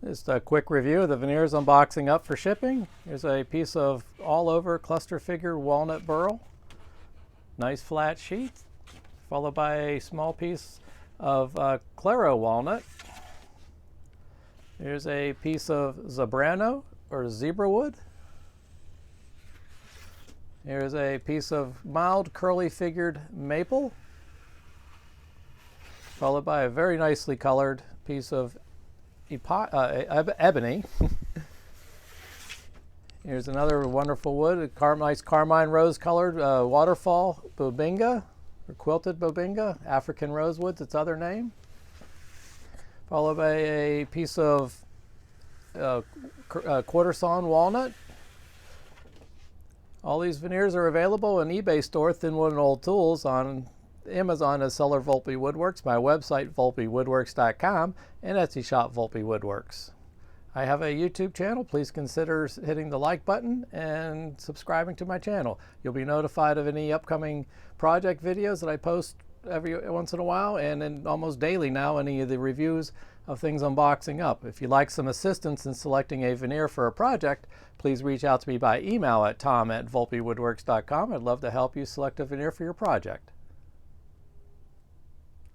Just a quick review of the veneers unboxing up for shipping. Here's a piece of all over cluster figure walnut burl. Nice flat sheet, followed by a small piece of Claro walnut. Here's a piece of zebrano or zebra wood. Here's a piece of mild curly figured maple, followed by a very nicely colored piece of ebony. Here's another wonderful wood, a nice carmine rose colored waterfall bubinga, or quilted bubinga, African rosewood's its other name. Followed by a piece of quarter sawn walnut. All these veneers are available in eBay store ThinWoodandOldTools, on Amazon as seller Volpe Woodworks, my website VolpeWoodworks.com, and Etsy shop Volpe Woodworks. I have a YouTube channel. Please consider hitting the like button and subscribing to my channel. You'll be notified of any upcoming project videos that I post every once in a while, and then almost daily now, any of the reviews of things unboxing up. If you'd like some assistance in selecting a veneer for a project, please reach out to me by email at tom@volpewoodworks.com. I'd love to help you select a veneer for your project.